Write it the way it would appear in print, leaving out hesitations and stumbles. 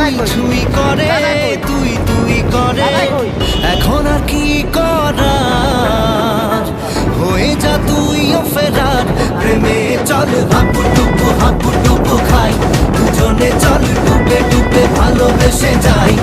ছুঁই করে তুই তুই করে এখন আর কি করার হয়ে যা তুইও ফেরার প্রেমে চল হাবুডুবু খাই দুজনে চল ডুবে ডুবে ভালোবেসে যাই